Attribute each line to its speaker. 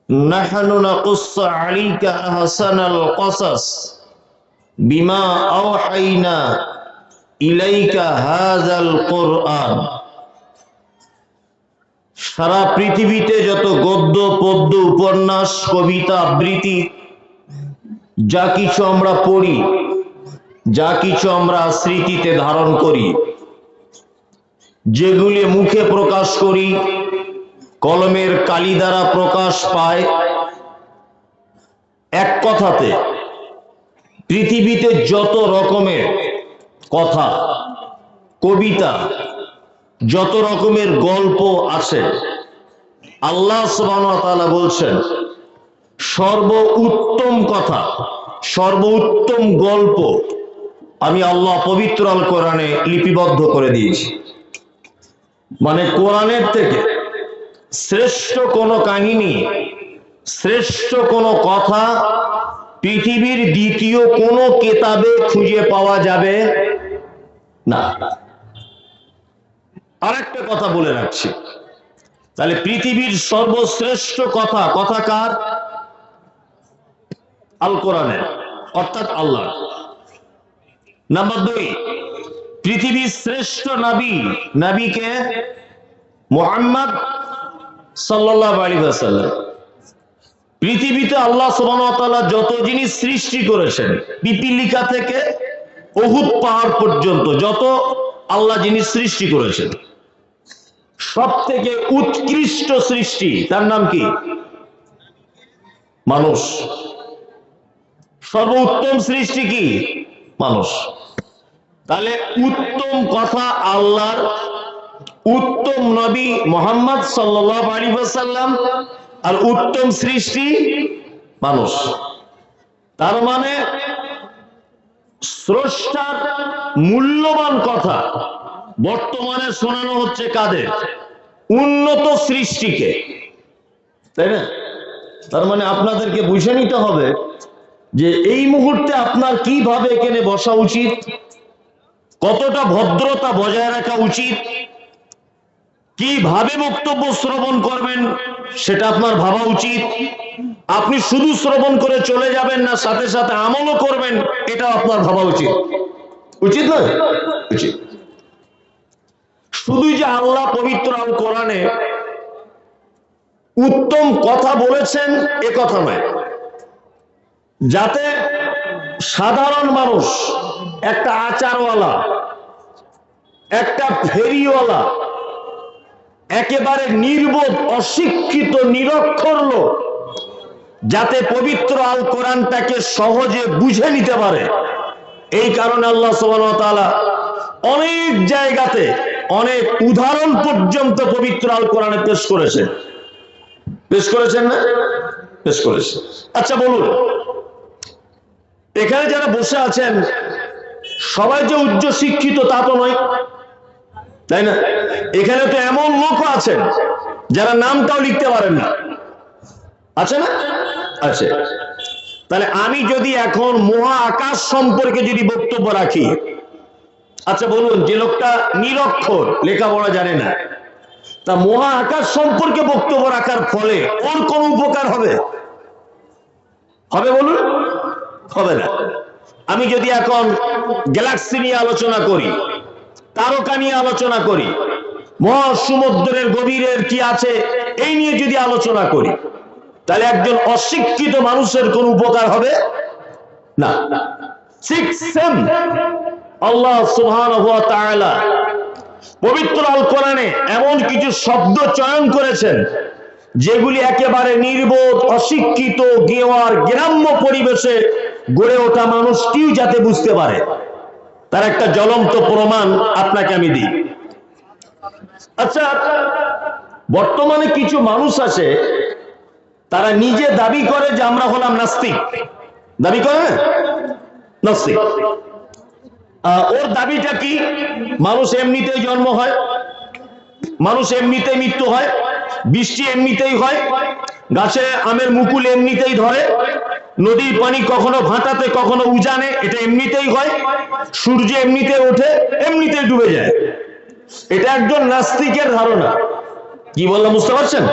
Speaker 1: নাহনু নাকুসসু আলাইকা আহসানাল কসাস বিমা আওহাইনা ইলাইকা হাযাল কুরআন। সারা পৃথিবীতে যত গদ্য পদ্য উপন্যাস কবিতা আবৃত্তি যা কিছু আমরা পড়ি, যা কিছু আমরা স্মৃতিতে ধারণ করি, যেগুলি মুখে প্রকাশ করি, কলমের কালি দ্বারা প্রকাশ পায়, এক কথাতে পৃথিবীতে যত রকমের কথা, কবিতা, যত রকমের গল্প আছে, আল্লাহ সুবহানাহু ওয়া তাআলা বলছেন সর্বোত্তম কথা, সর্বোত্তম গল্প আমি আল্লাহ পবিত্র আল কোরআনে লিপিবদ্ধ করে দিয়েছি। মানে কোরআনের থেকে শ্রেষ্ঠ কোনো কাহিনী, শ্রেষ্ঠ কোনো কথা পৃথিবীর দ্বিতীয় কোনো কিতাবে খুঁজে পাওয়া যাবে না। আরেকটা কথা বলে রাখছি, তাহলে পৃথিবীর সর্বশ্রেষ্ঠ কথা, কথা কার? আল কোরআনের, অর্থাৎ আল্লাহ। নাম্বার 2, পৃথিবীর শ্রেষ্ঠ নবী, নবীকে মুহাম্মদ সাল্লাল্লাহু আলাইহি ওয়াসাল্লাম। পৃথিবীতে আল্লাহ সুবহানাহু ওয়া তাআলা যত জিনিস সৃষ্টি করেছেন, পিপীলিকা থেকে উহুদ পাহাড় পর্যন্ত যত আল্লাহ জিনিস সৃষ্টি করেছেন, সব থেকে উৎকৃষ্ট সৃষ্টি তার নাম কি? মানুষ। সর্বোত্তম সৃষ্টি কি? মানুষ। তাহলে উত্তম কথা আল্লাহর, উত্তম নবী মুহাম্মদ সাল্লাল্লাহু আলাইহি ওয়াসাল্লাম, আর উত্তম সৃষ্টি মানুষ। তার মানে স্রষ্টার মূল্যবান কথা বর্তমানে শোনানো হচ্ছে কাদের? উন্নত সৃষ্টিকে, তাই না? তার মানে আপনাদেরকে বুঝে নিতে হবে যে এই মুহূর্তে আপনার কিভাবে এখানে বসা উচিত, কতটা ভদ্রতা বজায় রাখা উচিত, কিভাবে বক্তব্য শ্রবণ করবেন সেটা আপনার ভাবা উচিত। আপনি শুধু শ্রবণ করে চলে যাবেন না, সাথে সাথে আমলও করবেন, এটা আপনার ভাবা উচিত। উচিত নয়? উচিত। শুধু যে আল্লাহ পবিত্র আল কোরআনে উত্তম কথা বলেছেন এ কথা নয়, যাতে সাধারণ মানুষ, একটা আচারওয়ালা, একটা ফেরিওয়ালা, একেবারে নির্বোধ অশিক্ষিত নিরক্ষর লোক যাতে পবিত্র আল কোরআনটাকে সহজে বুঝে নিতে পারে, এই কারণে আল্লাহ সুবহানাহু ওয়া তাআলা অনেক জায়গাতে অনেক উদাহরণ পর্যন্ত পবিত্র আল কোরআনে পেশ করেছেন। পেশ করেছেন না? পেশ করেছেন। আচ্ছা বলুন, এখানে যারা বসে আছেন সবাই যে উচ্চ শিক্ষিত তা তো নয়, তাই না? এখানে তো এমন লোক আছেন যারা নামটাও লিখতে পারেন না, আছে না? আছে। তাহলে আমি যদি এখন মহা আকাশ সম্পর্কে যদি বক্তব্য রাখি, আচ্ছা বলুন, যে লোকটা নিরক্ষর, লেখাপড়া জানে না, তা মহা আকাশ সম্পর্কে বক্তব্য রাখার ফলে ওর কোন উপকার হবে? হবে বলুন? হবে না। আমি যদি এখন গ্যালাক্সি নিয়ে আলোচনা করি, তারকা নিয়ে আলোচনা করি, মহাসমুদ্রের গভীরের কি আছে এই নিয়ে যদি আলোচনা করি, তাহলে একজন অশিক্ষিত মানুষের কোন উপকার হবে না। ঠিক সেম আল্লাহ সুবহানাহু ওয়া তাআলা পবিত্র আল কোরআনে এমন কিছু শব্দ চয়ন করেছেন যেগুলি একেবারে নির্বোধ, অশিক্ষিত, গেওয়ার গ্রাম্য পরিবেশে গড়ে ওঠা মানুষটিও যাতে বুঝতে পারে, তার একটা জ্বলন্ত প্রমাণ আপনাকে আমি দিই। আচ্ছা, বর্তমানে কিছু মানুষ আছে তারা নিজে দাবি করে যে আমরা হলাম নাস্তিক। দাবি করে নাস্তিক। ওর দাবিটা কি? মানুষ এমনিতেই জন্ম হয়, মানুষ এমনিতেই মৃত্যু হয়, বৃষ্টি এমনিতেই হয়, গাছে আমের মুকুল এমনিতেই ধরে, নদীর পানি কখনো ভাটাতে কখনো উজানে, এটা এমনিতেই হয়, সূর্য এমনিতে ওঠে, এমনিতেই ডুবে যায়। এটা একজন নাস্তিকের ধারণা। কি বললাম বুঝতে পারছেন?